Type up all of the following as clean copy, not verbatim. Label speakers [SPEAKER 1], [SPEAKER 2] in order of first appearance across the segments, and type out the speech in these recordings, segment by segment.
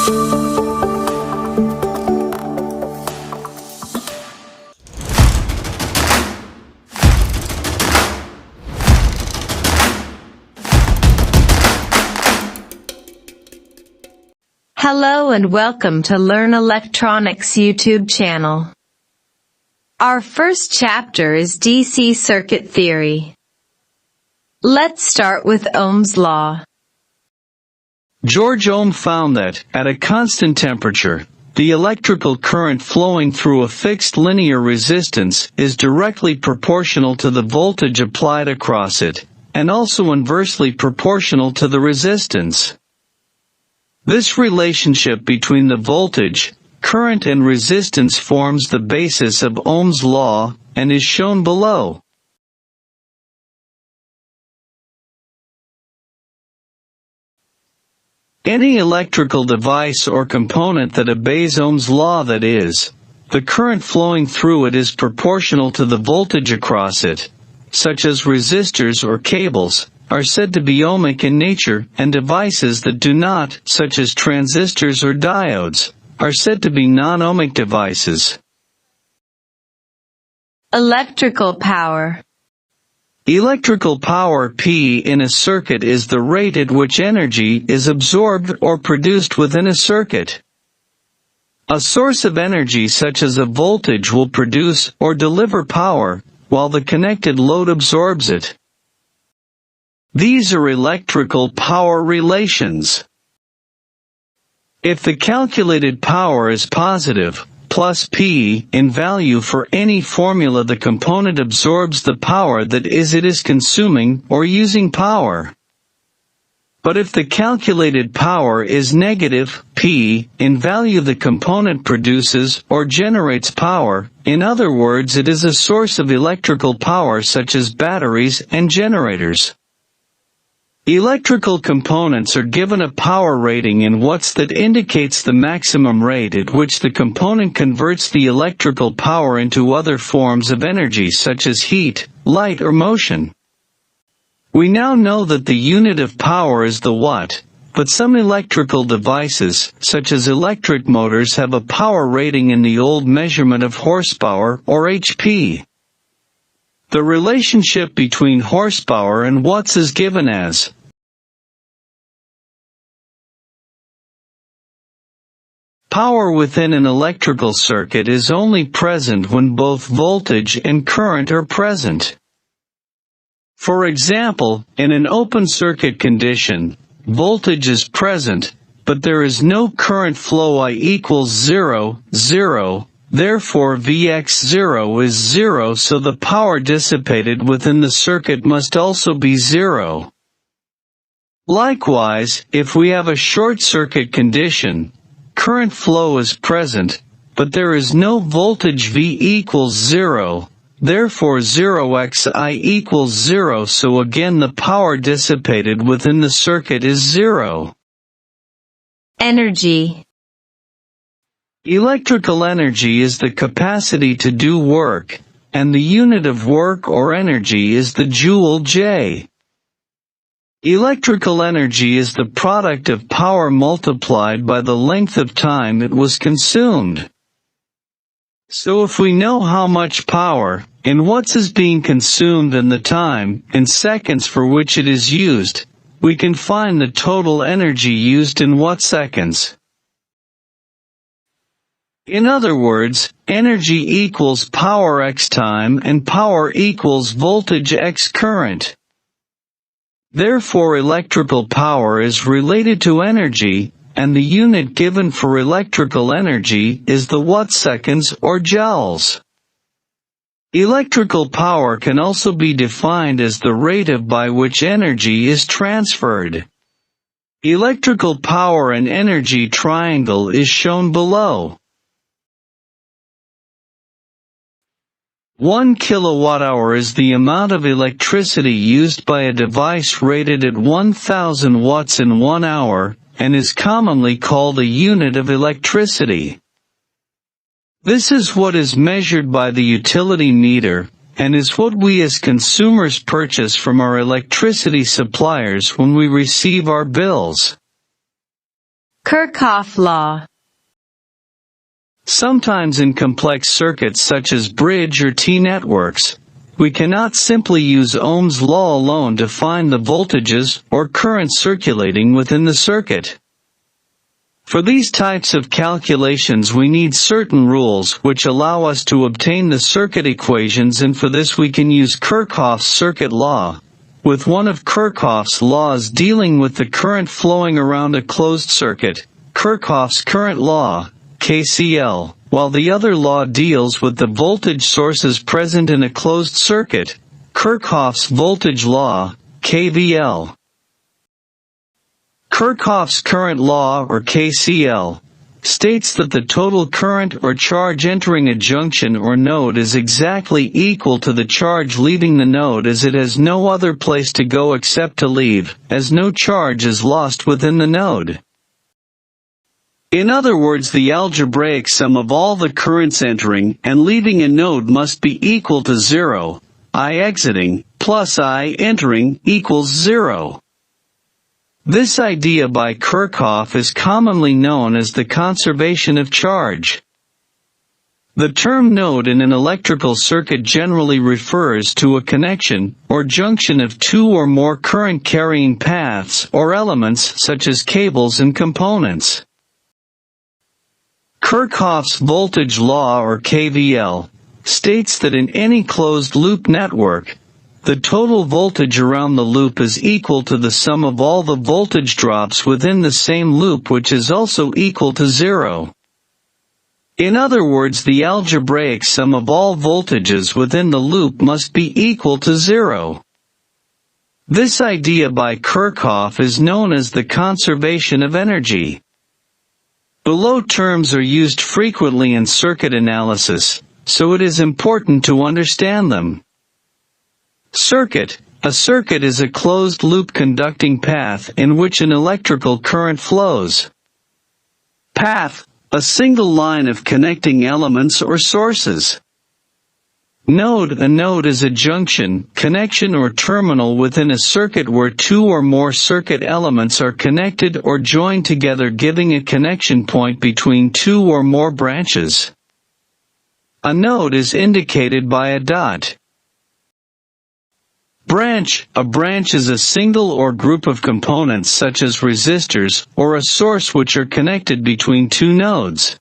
[SPEAKER 1] Hello and welcome to Learn Electronics YouTube channel. Our first chapter is DC circuit theory. Let's start with Ohm's law.
[SPEAKER 2] George Ohm found that, at a constant temperature, the electrical current flowing through a fixed linear resistance is directly proportional to the voltage applied across it, and also inversely proportional to the resistance. This relationship between the voltage, current and resistance forms the basis of Ohm's law, and is shown below. Any electrical device or component that obeys Ohm's law, that is, the current flowing through it is proportional to the voltage across it, such as resistors or cables, are said to be ohmic in nature, and devices that do not, such as transistors or diodes, are said to be non-ohmic devices.
[SPEAKER 1] Electrical power.
[SPEAKER 2] Electrical power P in a circuit is the rate at which energy is absorbed or produced within a circuit. A source of energy such as a voltage will produce or deliver power, while the connected load absorbs it. These are electrical power relations. If the calculated power is positive, plus P in value for any formula, the component absorbs the power that it is consuming or using power. But if the calculated power is negative, P in value, the component produces or generates power. In other words, it is a source of electrical power such as batteries and generators. Electrical components are given a power rating in watts that indicates the maximum rate at which the component converts the electrical power into other forms of energy such as heat, light or motion. We now know that the unit of power is the watt, but some electrical devices, such as electric motors, have a power rating in the old measurement of horsepower or HP. The relationship between horsepower and watts is given as power within an electrical circuit is only present when both voltage and current are present. For example, in an open circuit condition, voltage is present, but there is no current flow. I equals 0, 0. Therefore Vx0 is 0, so the power dissipated within the circuit must also be 0. Likewise, if we have a short circuit condition, current flow is present, but there is no voltage. V equals 0, therefore 0xI equals 0, so again the power dissipated within the circuit is 0.
[SPEAKER 1] Energy.
[SPEAKER 2] Electrical energy is the capacity to do work, and the unit of work or energy is the joule J. Electrical energy is the product of power multiplied by the length of time it was consumed. So if we know how much power, in watts, is being consumed and the time, in seconds, for which it is used, we can find the total energy used in watt-seconds. In other words, energy equals power x time and power equals voltage x current. Therefore electrical power is related to energy, and the unit given for electrical energy is the watt-seconds or joules. Electrical power can also be defined as the rate by which energy is transferred. Electrical power and energy triangle is shown below. 1 kilowatt-hour is the amount of electricity used by a device rated at 1000 watts in 1 hour, and is commonly called a unit of electricity. This is what is measured by the utility meter, and is what we as consumers purchase from our electricity suppliers when we receive our bills.
[SPEAKER 1] Kirchhoff Law.
[SPEAKER 2] Sometimes in complex circuits such as bridge or T-networks, we cannot simply use Ohm's law alone to find the voltages or current circulating within the circuit. For these types of calculations we need certain rules which allow us to obtain the circuit equations, and for this we can use Kirchhoff's circuit law, with one of Kirchhoff's laws dealing with the current flowing around a closed circuit, Kirchhoff's Current Law, KCL, while the other law deals with the voltage sources present in a closed circuit, Kirchhoff's Voltage Law, KVL. Kirchhoff's Current Law, or KCL, states that the total current or charge entering a junction or node is exactly equal to the charge leaving the node, as it has no other place to go except to leave, as no charge is lost within the node. In other words, the algebraic sum of all the currents entering and leaving a node must be equal to 0, I exiting, plus I entering equals 0. This idea by Kirchhoff is commonly known as the conservation of charge. The term node in an electrical circuit generally refers to a connection or junction of two or more current-carrying paths or elements such as cables and components. Kirchhoff's voltage law, or KVL, states that in any closed-loop network, the total voltage around the loop is equal to the sum of all the voltage drops within the same loop, which is also equal to 0. In other words, the algebraic sum of all voltages within the loop must be equal to 0. This idea by Kirchhoff is known as the conservation of energy. Below terms are used frequently in circuit analysis, so it is important to understand them. Circuit. A circuit is a closed-loop conducting path in which an electrical current flows. Path. A single line of connecting elements or sources. Node. A node is a junction, connection or terminal within a circuit where two or more circuit elements are connected or joined together, giving a connection point between two or more branches. A node is indicated by a dot. Branch. A branch is a single or group of components such as resistors or a source which are connected between two nodes.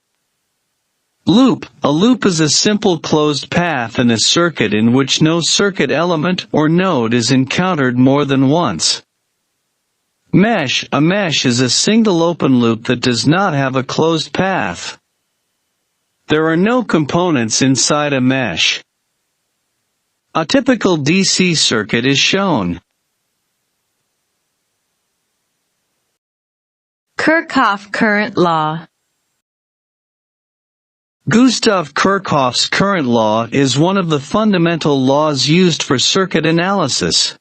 [SPEAKER 2] Loop. A loop is a simple closed path in a circuit in which no circuit element or node is encountered more than once. Mesh. A mesh is a single open loop that does not have a closed path. There are no components inside a mesh. A typical DC circuit is shown.
[SPEAKER 1] Kirchhoff Current Law.
[SPEAKER 2] Gustav Kirchhoff's current law is one of the fundamental laws used for circuit analysis.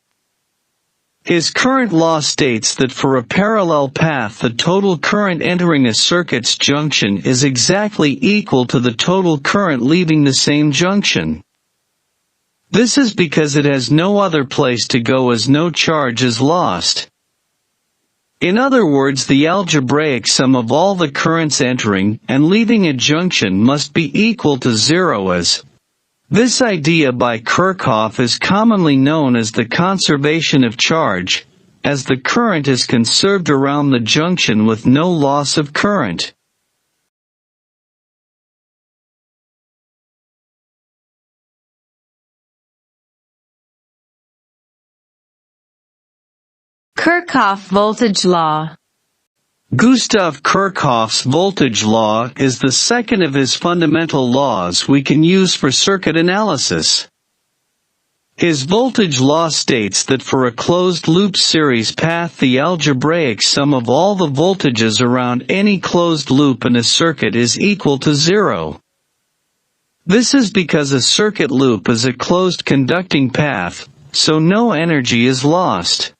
[SPEAKER 2] His current law states that for a parallel path the total current entering a circuit's junction is exactly equal to the total current leaving the same junction. This is because it has no other place to go, as no charge is lost. In other words, the algebraic sum of all the currents entering and leaving a junction must be equal to 0, as this idea by Kirchhoff is commonly known as the conservation of charge, as the current is conserved around the junction with no loss of current.
[SPEAKER 1] Kirchhoff Voltage Law.
[SPEAKER 2] Gustav Kirchhoff's voltage law is the second of his fundamental laws we can use for circuit analysis. His voltage law states that for a closed-loop series path the algebraic sum of all the voltages around any closed loop in a circuit is equal to 0. This is because a circuit loop is a closed conducting path, so no energy is lost.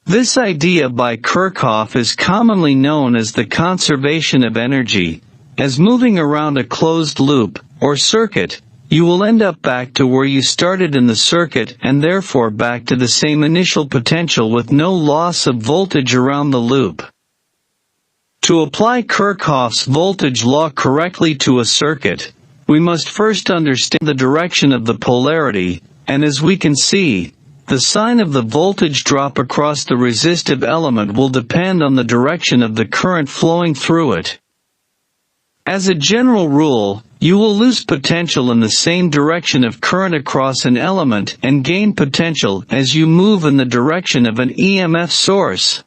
[SPEAKER 2] This idea by Kirchhoff is commonly known as the conservation of energy, as moving around a closed loop, or circuit, you will end up back to where you started in the circuit and therefore back to the same initial potential with no loss of voltage around the loop. To apply Kirchhoff's voltage law correctly to a circuit, we must first understand the direction of the polarity, and as we can see, the sign of the voltage drop across the resistive element will depend on the direction of the current flowing through it. As a general rule, you will lose potential in the same direction of current across an element and gain potential as you move in the direction of an EMF source.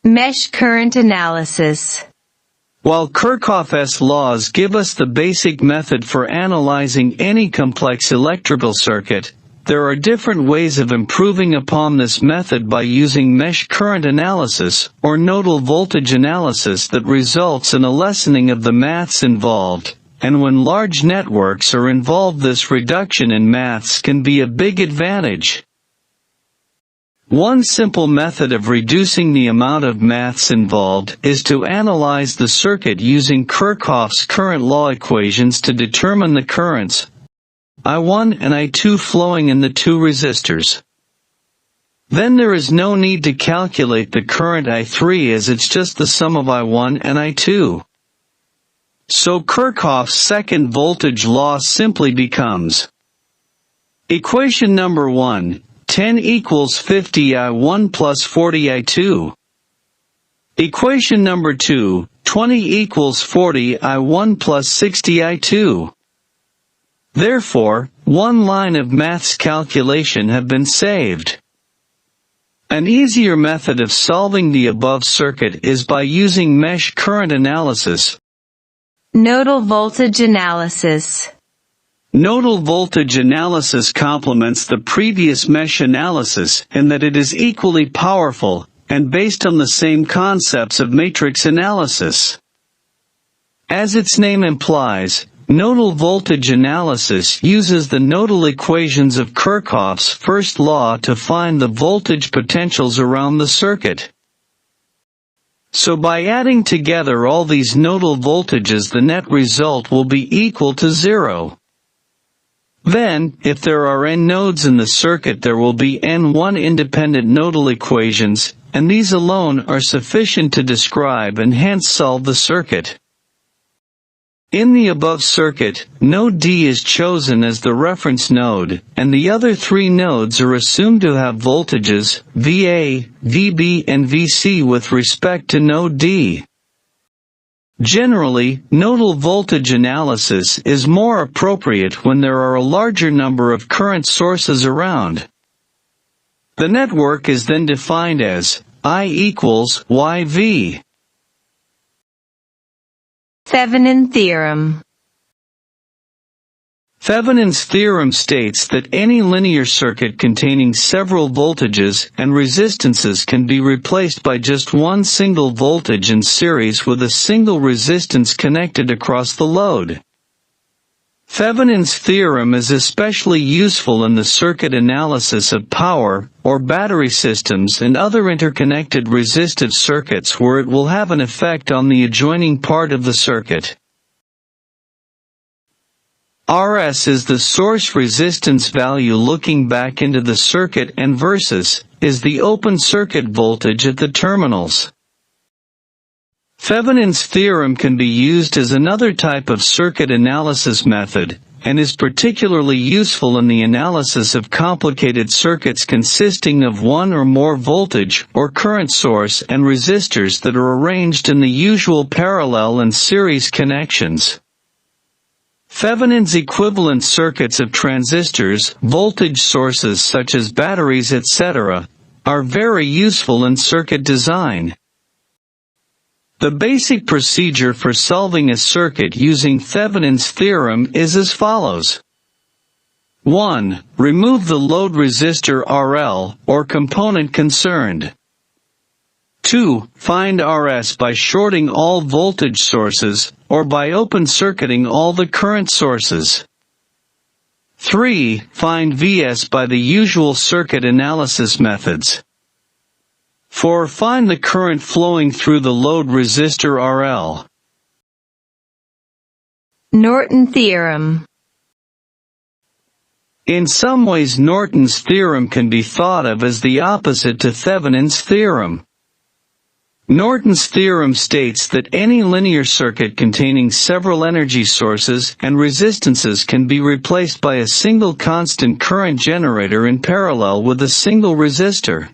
[SPEAKER 1] Mesh current analysis.
[SPEAKER 2] While Kirchhoff's laws give us the basic method for analyzing any complex electrical circuit, there are different ways of improving upon this method by using mesh current analysis or nodal voltage analysis that results in a lessening of the maths involved, and when large networks are involved, this reduction in maths can be a big advantage. One simple method of reducing the amount of maths involved is to analyze the circuit using Kirchhoff's current law equations to determine the currents I1 and I2 flowing in the two resistors. Then there is no need to calculate the current I3 as it's just the sum of I1 and I2. So Kirchhoff's second voltage law simply becomes equation number 1. 10 equals 50 I1 plus 40 I2. Equation number 2, 20 equals 40 I1 plus 60 I2. Therefore, one line of maths calculation have been saved. An easier method of solving the above circuit is by using mesh current analysis.
[SPEAKER 1] Nodal voltage analysis.
[SPEAKER 2] Nodal voltage analysis complements the previous mesh analysis in that it is equally powerful, and based on the same concepts of matrix analysis. As its name implies, nodal voltage analysis uses the nodal equations of Kirchhoff's first law to find the voltage potentials around the circuit. So by adding together all these nodal voltages, the net result will be equal to 0. Then, if there are n nodes in the circuit, there will be n1 independent nodal equations, and these alone are sufficient to describe and hence solve the circuit. In the above circuit, node D is chosen as the reference node, and the other three nodes are assumed to have voltages VA, VB and VC with respect to node D. Generally, nodal voltage analysis is more appropriate when there are a larger number of current sources around. The network is then defined as I equals YV.
[SPEAKER 1] Thevenin Theorem.
[SPEAKER 2] Thevenin's theorem states that any linear circuit containing several voltages and resistances can be replaced by just one single voltage in series with a single resistance connected across the load. Thevenin's theorem is especially useful in the circuit analysis of power or battery systems and other interconnected resistive circuits where it will have an effect on the adjoining part of the circuit. Rs is the source resistance value looking back into the circuit, and versus is the open circuit voltage at the terminals. Thevenin's theorem can be used as another type of circuit analysis method, and is particularly useful in the analysis of complicated circuits consisting of one or more voltage or current source and resistors that are arranged in the usual parallel and series connections. Thevenin's equivalent circuits of transistors, voltage sources such as batteries, etc., are very useful in circuit design. The basic procedure for solving a circuit using Thevenin's theorem is as follows. 1. Remove the load resistor RL, or component concerned. 2. Find Rs by shorting all voltage sources, or by open-circuiting all the current sources. 3. Find Vs by the usual circuit analysis methods. 4. Find the current flowing through the load resistor RL.
[SPEAKER 1] Norton Theorem.
[SPEAKER 2] In some ways, Norton's theorem can be thought of as the opposite to Thevenin's theorem. Norton's theorem states that any linear circuit containing several energy sources and resistances can be replaced by a single constant current generator in parallel with a single resistor.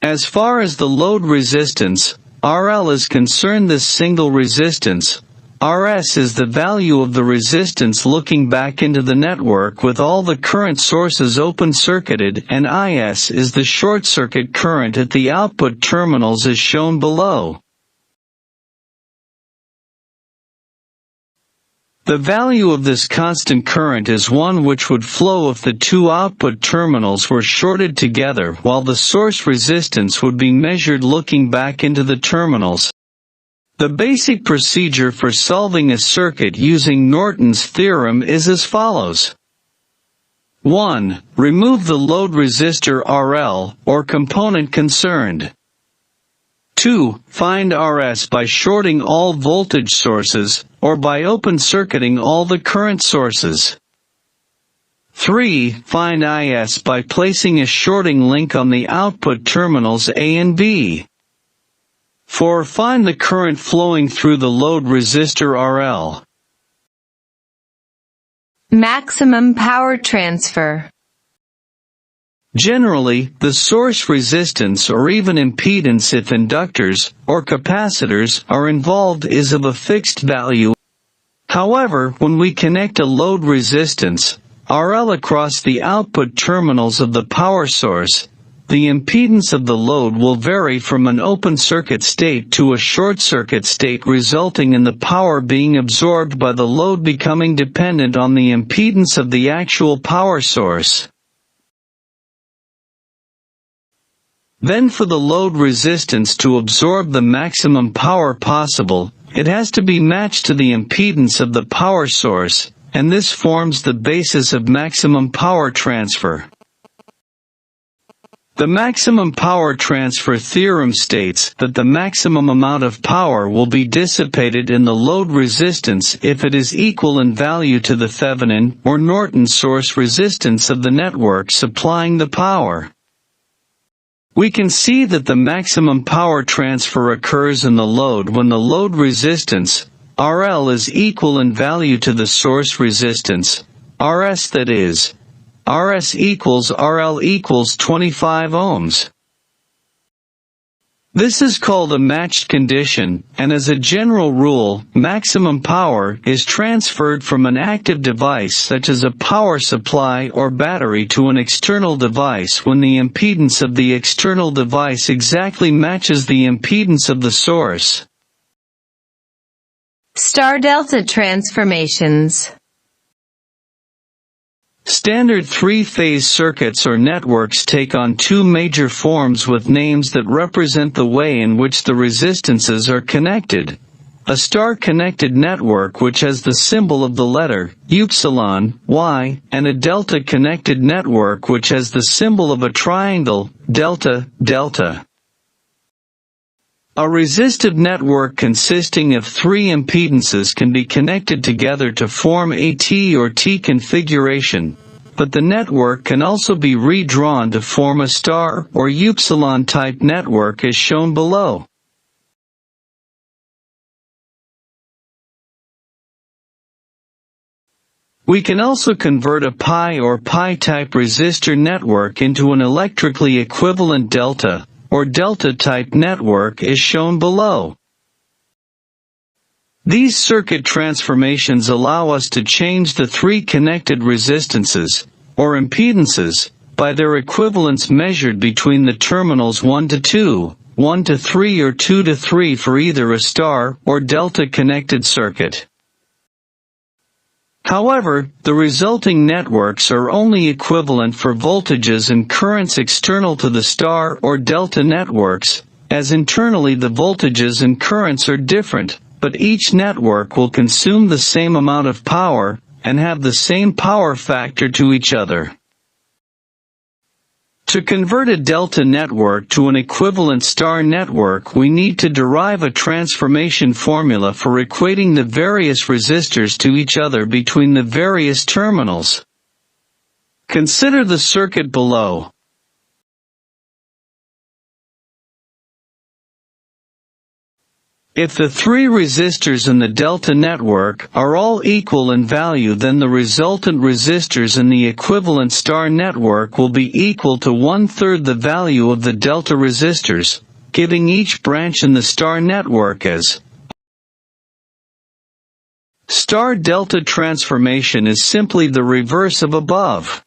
[SPEAKER 2] As far as the load resistance, RL, is concerned, this single resistance, RS, is the value of the resistance looking back into the network with all the current sources open-circuited, and IS is the short-circuit current at the output terminals as shown below. The value of this constant current is one which would flow if the two output terminals were shorted together, while the source resistance would be measured looking back into the terminals. The basic procedure for solving a circuit using Norton's theorem is as follows. 1. Remove the load resistor RL, or component concerned. 2. Find RS by shorting all voltage sources, or by open-circuiting all the current sources. 3. Find IS by placing a shorting link on the output terminals A and B. 4. Find the current flowing through the load resistor RL.
[SPEAKER 1] Maximum power transfer.
[SPEAKER 2] Generally, the source resistance or even impedance, if inductors or capacitors are involved, is of a fixed value. However, when we connect a load resistance, RL, across the output terminals of the power source, the impedance of the load will vary from an open circuit state to a short circuit state, resulting in the power being absorbed by the load becoming dependent on the impedance of the actual power source. Then, for the load resistance to absorb the maximum power possible, it has to be matched to the impedance of the power source, and this forms the basis of maximum power transfer. The maximum power transfer theorem states that the maximum amount of power will be dissipated in the load resistance if it is equal in value to the Thevenin or Norton source resistance of the network supplying the power. We can see that the maximum power transfer occurs in the load when the load resistance, RL, is equal in value to the source resistance, RS, that is, RS equals RL equals 25 ohms. This is called a matched condition, and as a general rule, maximum power is transferred from an active device such as a power supply or battery to an external device when the impedance of the external device exactly matches the impedance of the source.
[SPEAKER 1] Star-delta transformations.
[SPEAKER 2] Standard three-phase circuits or networks take on two major forms with names that represent the way in which the resistances are connected. A star-connected network, which has the symbol of the letter upsilon, Y, and a delta-connected network which has the symbol of a triangle, delta, delta. A resistive network consisting of three impedances can be connected together to form a T or T configuration, but the network can also be redrawn to form a star or upsilon type network as shown below. We can also convert a pi or pi-type resistor network into an electrically equivalent delta or delta-type network as shown below. These circuit transformations allow us to change the three connected resistances, or impedances, by their equivalence measured between the terminals 1 to 2, 1 to 3 or 2 to 3 for either a star or delta-connected circuit. However, the resulting networks are only equivalent for voltages and currents external to the star or delta networks, as internally the voltages and currents are different, but each network will consume the same amount of power, and have the same power factor to each other. To convert a delta network to an equivalent star network, we need to derive a transformation formula for equating the various resistors to each other between the various terminals. Consider the circuit below. If the three resistors in the delta network are all equal in value, then the resultant resistors in the equivalent star network will be equal to 1/3 the value of the delta resistors, giving each branch in the star network as star-delta transformation is simply the reverse of above.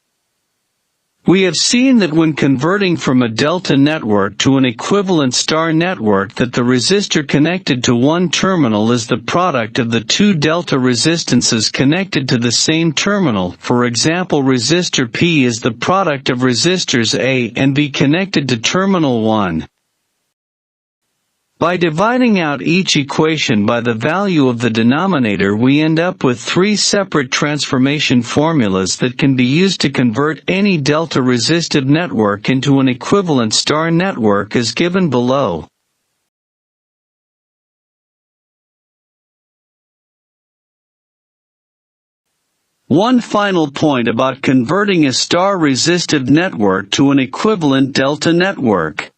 [SPEAKER 2] We have seen that when converting from a delta network to an equivalent star network, that the resistor connected to one terminal is the product of the two delta resistances connected to the same terminal. For example, resistor P is the product of resistors A and B connected to terminal 1. By dividing out each equation by the value of the denominator, we end up with three separate transformation formulas that can be used to convert any delta resistive network into an equivalent star network as given below. One final point about converting a star resistive network to an equivalent delta network.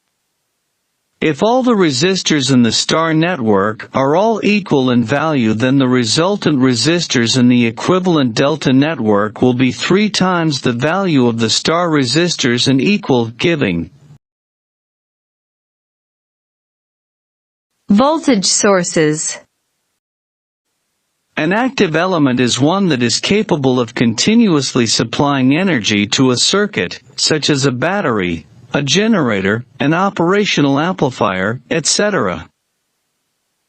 [SPEAKER 2] If all the resistors in the star network are all equal in value, then the resultant resistors in the equivalent delta network will be 3 times the value of the star resistors and equal, giving
[SPEAKER 1] voltage sources.
[SPEAKER 2] An active element is one that is capable of continuously supplying energy to a circuit, such as a battery, a generator, an operational amplifier, etc.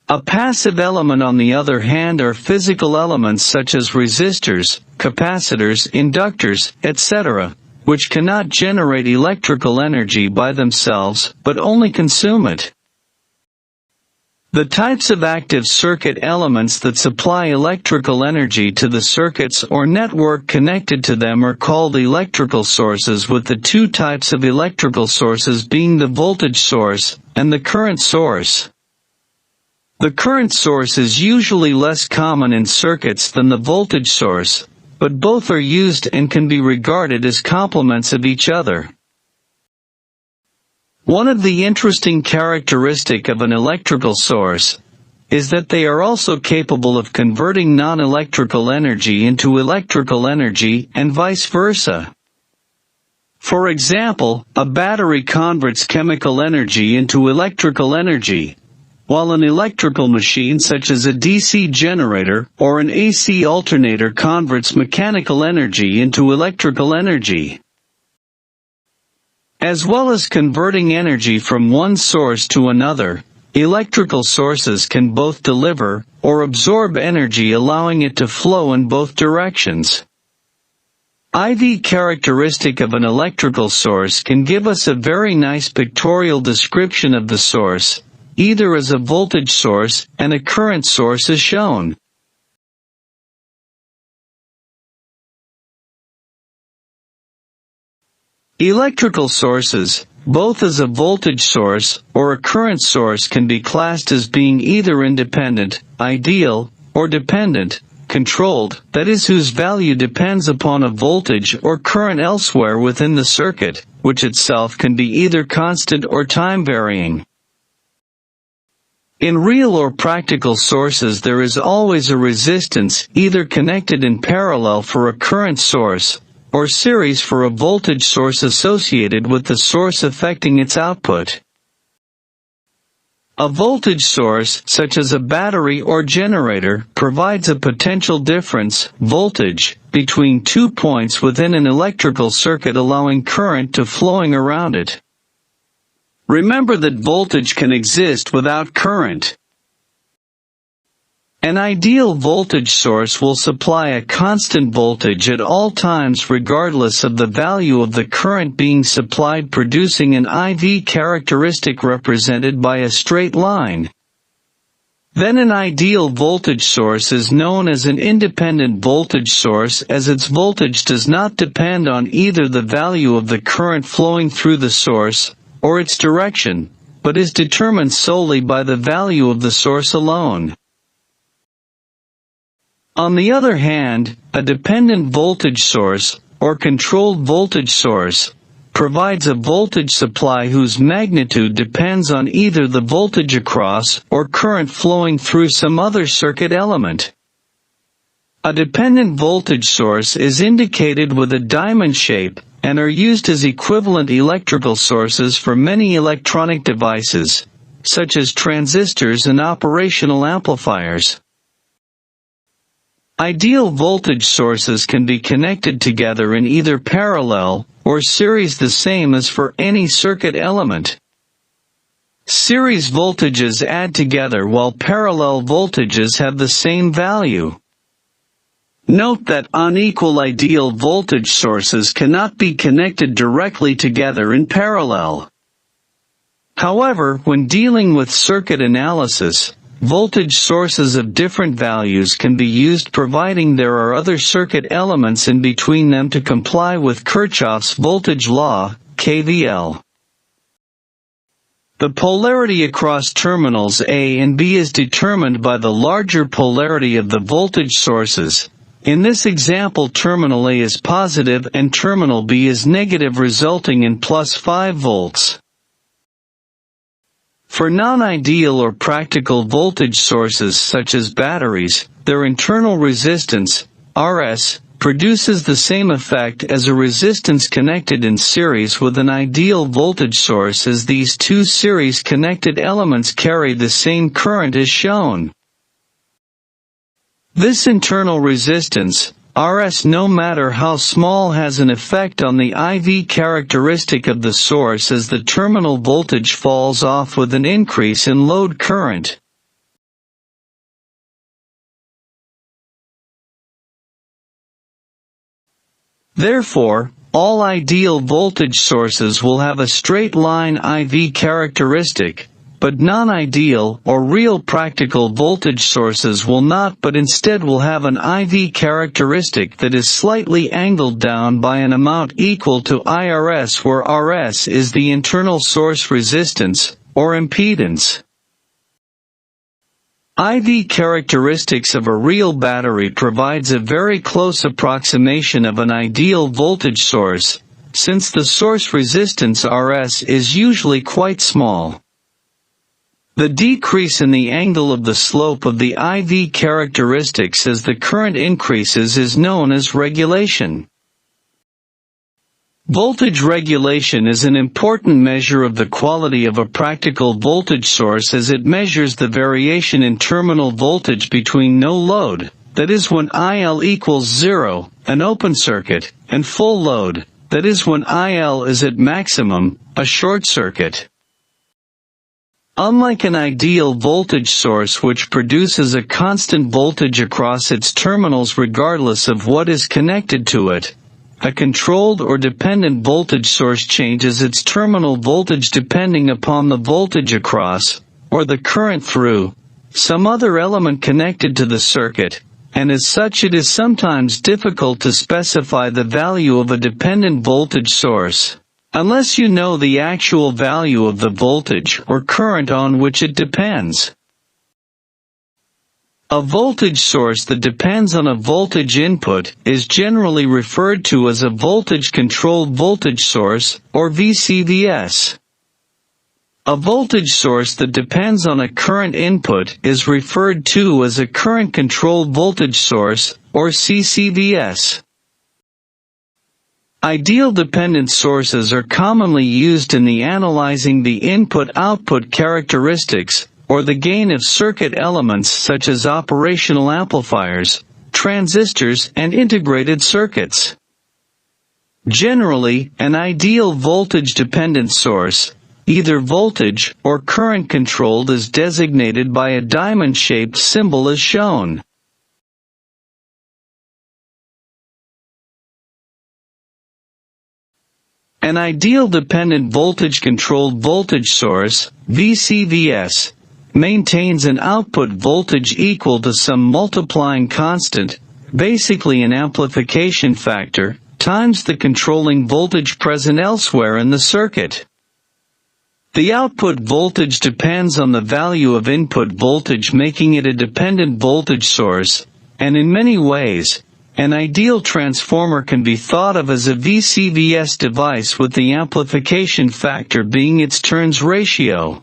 [SPEAKER 2] A passive element, on the other hand, are physical elements such as resistors, capacitors, inductors, etc., which cannot generate electrical energy by themselves, but only consume it. The types of active circuit elements that supply electrical energy to the circuits or network connected to them are called electrical sources, with the two types of electrical sources being the voltage source and the current source. The current source is usually less common in circuits than the voltage source, but both are used and can be regarded as complements of each other. One of the interesting characteristics of an electrical source is that they are also capable of converting non-electrical energy into electrical energy, and vice versa. For example, a battery converts chemical energy into electrical energy, while an electrical machine such as a DC generator or an AC alternator converts mechanical energy into electrical energy. As well as converting energy from one source to another, electrical sources can both deliver or absorb energy, allowing it to flow in both directions. IV characteristic of an electrical source can give us a very nice pictorial description of the source, either as a voltage source and a current source as shown. Electrical sources, both as a voltage source or a current source, can be classed as being either independent, ideal, or dependent, controlled, that is, whose value depends upon a voltage or current elsewhere within the circuit, which itself can be either constant or time-varying. In real or practical sources, there is always a resistance, either connected in parallel for a current source, or series for a voltage source associated with the source affecting its output. A voltage source, such as a battery or generator, provides a potential difference, voltage, between 2 points within an electrical circuit, allowing current to flowing around it. Remember that voltage can exist without current. An ideal voltage source will supply a constant voltage at all times regardless of the value of the current being supplied, producing an IV characteristic represented by a straight line. Then an ideal voltage source is known as an independent voltage source, as its voltage does not depend on either the value of the current flowing through the source, or its direction, but is determined solely by the value of the source alone. On the other hand, a dependent voltage source, or controlled voltage source, provides a voltage supply whose magnitude depends on either the voltage across or current flowing through some other circuit element. A dependent voltage source is indicated with a diamond shape, and are used as equivalent electrical sources for many electronic devices, such as transistors and operational amplifiers. Ideal voltage sources can be connected together in either parallel or series, the same as for any circuit element. Series voltages add together while parallel voltages have the same value. Note that unequal ideal voltage sources cannot be connected directly together in parallel. However, when dealing with circuit analysis, voltage sources of different values can be used, providing there are other circuit elements in between them to comply with Kirchhoff's voltage law, KVL. The polarity across terminals A and B is determined by the larger polarity of the voltage sources. In this example, terminal A is positive and terminal B is negative, resulting in plus 5 volts. For non-ideal or practical voltage sources such as batteries, their internal resistance, Rs, produces the same effect as a resistance connected in series with an ideal voltage source, as these two series-connected elements carry the same current as shown. This internal resistance, Rs, no matter how small, has an effect on the IV characteristic of the source as the terminal voltage falls off with an increase in load current. Therefore, all ideal voltage sources will have a straight line IV characteristic, but non-ideal or real practical voltage sources will not, but instead will have an IV characteristic that is slightly angled down by an amount equal to Irs, where Rs is the internal source resistance, or impedance. IV characteristics of a real battery provides a very close approximation of an ideal voltage source, since the source resistance Rs is usually quite small. The decrease in the angle of the slope of the IV characteristics as the current increases is known as regulation. Voltage regulation is an important measure of the quality of a practical voltage source, as it measures the variation in terminal voltage between no load, that is when IL equals 0, an open circuit, and full load, that is when IL is at maximum, a short circuit. Unlike an ideal voltage source which produces a constant voltage across its terminals regardless of what is connected to it, a controlled or dependent voltage source changes its terminal voltage depending upon the voltage across, or the current through, some other element connected to the circuit, and as such it is sometimes difficult to specify the value of a dependent voltage source, unless you know the actual value of the voltage or current on which it depends. A voltage source that depends on a voltage input is generally referred to as a voltage-controlled voltage source, or VCVS. A voltage source that depends on a current input is referred to as a current-controlled voltage source, or CCVS. Ideal dependent sources are commonly used in the analyzing the input-output characteristics, or the gain of circuit elements such as operational amplifiers, transistors, and integrated circuits. Generally, an ideal voltage-dependent source, either voltage or current-controlled, is designated by a diamond-shaped symbol as shown. An ideal dependent voltage-controlled voltage source, VCVS, maintains an output voltage equal to some multiplying constant, basically an amplification factor, times the controlling voltage present elsewhere in the circuit. The output voltage depends on the value of input voltage, making it a dependent voltage source, and in many ways, an ideal transformer can be thought of as a VCVS device with the amplification factor being its turns ratio.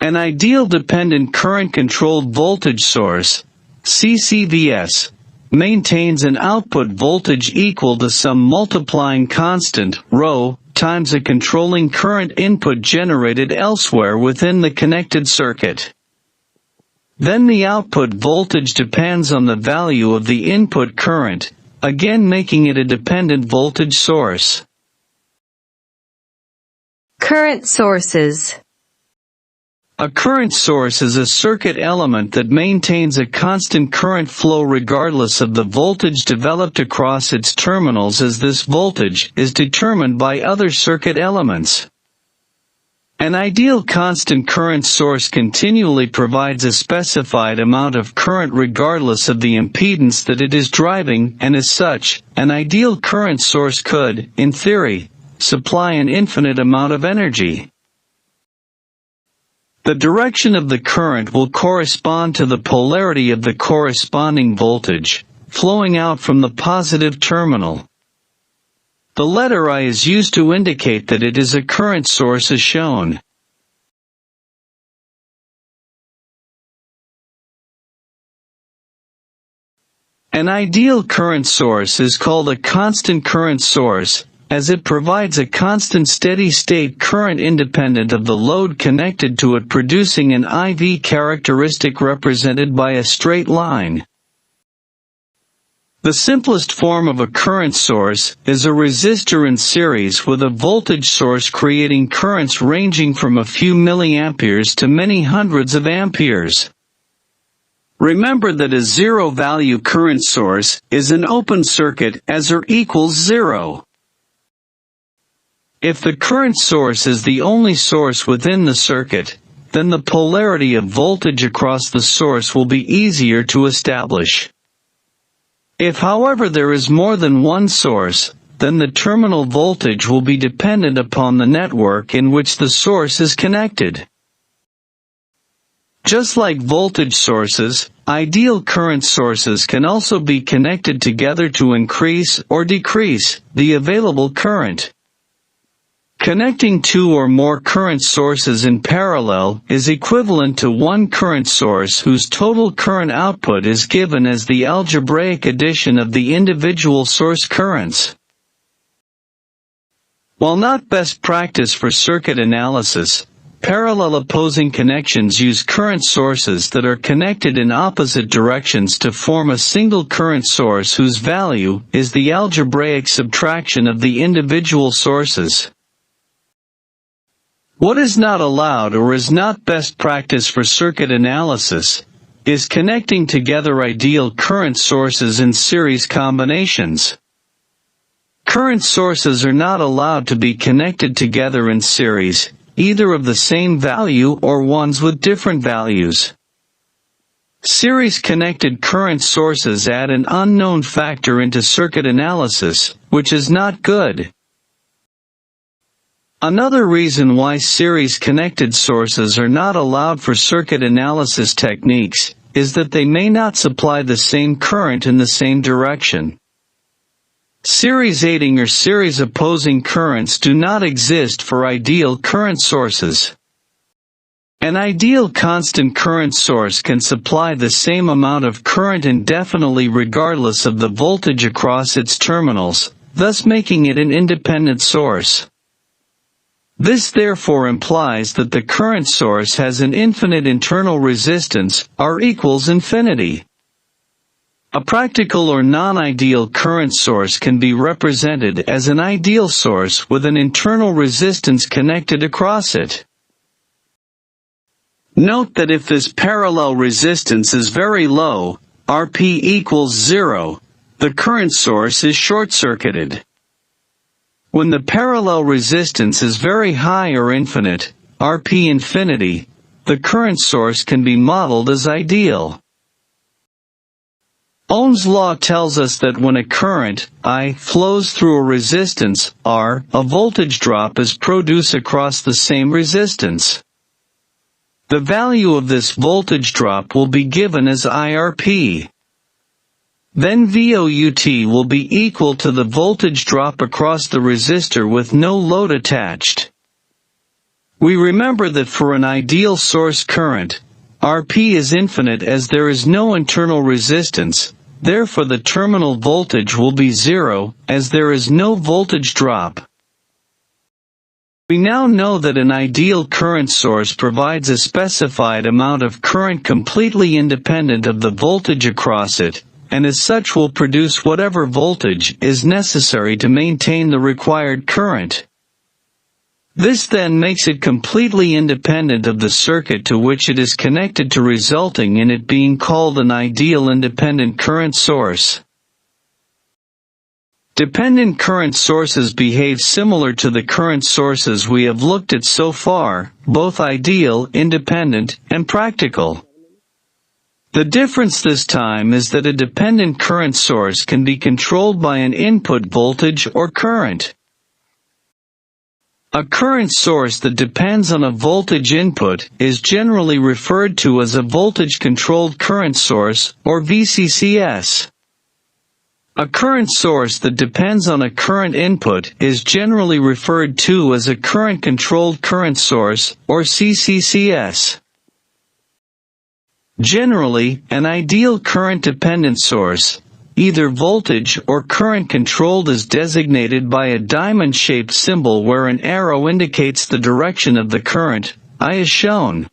[SPEAKER 2] An ideal dependent current-controlled voltage source, CCVS, maintains an output voltage equal to some multiplying constant, ρ, times a controlling current input generated elsewhere within the connected circuit. Then the output voltage depends on the value of the input current, again making it a dependent voltage source.
[SPEAKER 1] Current sources.
[SPEAKER 2] A current source is a circuit element that maintains a constant current flow regardless of the voltage developed across its terminals, as this voltage is determined by other circuit elements. An ideal constant current source continually provides a specified amount of current regardless of the impedance that it is driving, and as such, an ideal current source could, in theory, supply an infinite amount of energy. The direction of the current will correspond to the polarity of the corresponding voltage, flowing out from the positive terminal. The letter I is used to indicate that it is a current source as shown. An ideal current source is called a constant current source, as it provides a constant steady-state current independent of the load connected to it, producing an IV characteristic represented by a straight line. The simplest form of a current source is a resistor in series with a voltage source, creating currents ranging from a few milliamperes to many hundreds of amperes. Remember that a zero-value current source is an open circuit as R equals 0. If the current source is the only source within the circuit, then the polarity of voltage across the source will be easier to establish. If, however, there is more than one source, then the terminal voltage will be dependent upon the network in which the source is connected. Just like voltage sources, ideal current sources can also be connected together to increase or decrease the available current. Connecting two or more current sources in parallel is equivalent to one current source whose total current output is given as the algebraic addition of the individual source currents. While not best practice for circuit analysis, parallel opposing connections use current sources that are connected in opposite directions to form a single current source whose value is the algebraic subtraction of the individual sources. What is not allowed or is not best practice for circuit analysis is connecting together ideal current sources in series combinations. Current sources are not allowed to be connected together in series, either of the same value or ones with different values. Series-connected current sources add an unknown factor into circuit analysis, which is not good. Another reason why series-connected sources are not allowed for circuit analysis techniques is that they may not supply the same current in the same direction. Series aiding or series opposing currents do not exist for ideal current sources. An ideal constant current source can supply the same amount of current indefinitely regardless of the voltage across its terminals, thus making it an independent source. This therefore implies that the current source has an infinite internal resistance, R equals infinity. A practical or non-ideal current source can be represented as an ideal source with an internal resistance connected across it. Note that if this parallel resistance is very low, Rp equals 0, the current source is short-circuited. When the parallel resistance is very high or infinite, Rp infinity, the current source can be modeled as ideal. Ohm's law tells us that when a current, I, flows through a resistance, R, a voltage drop is produced across the same resistance. The value of this voltage drop will be given as IRP. Then VOUT will be equal to the voltage drop across the resistor with no load attached. We remember that for an ideal source current, Rp is infinite as there is no internal resistance, therefore the terminal voltage will be zero, as there is no voltage drop. We now know that an ideal current source provides a specified amount of current completely independent of the voltage across it, and as such will produce whatever voltage is necessary to maintain the required current. This then makes it completely independent of the circuit to which it is connected, resulting in it being called an ideal independent current source. Dependent current sources behave similar to the current sources we have looked at so far, both ideal, independent, and practical. The difference this time is that a dependent current source can be controlled by an input voltage or current. A current source that depends on a voltage input is generally referred to as a voltage-controlled current source, or VCCS. A current source that depends on a current input is generally referred to as a current-controlled current source, or CCCS. Generally, an ideal current-dependent source, either voltage or current controlled, is designated by a diamond-shaped symbol where an arrow indicates the direction of the current, I, is shown.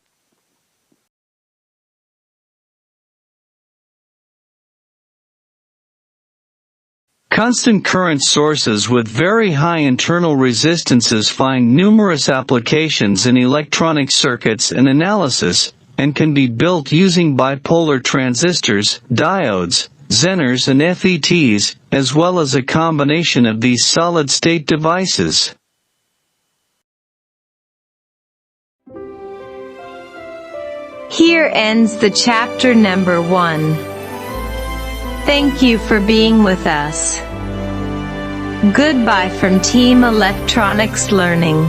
[SPEAKER 2] Constant current sources with very high internal resistances find numerous applications in electronic circuits and analysis, and can be built using bipolar transistors, diodes, Zeners and FETs, as well as a combination of these solid-state devices.
[SPEAKER 1] Here ends the chapter number 1. Thank you for being with us. Goodbye from Team Electronics Learning.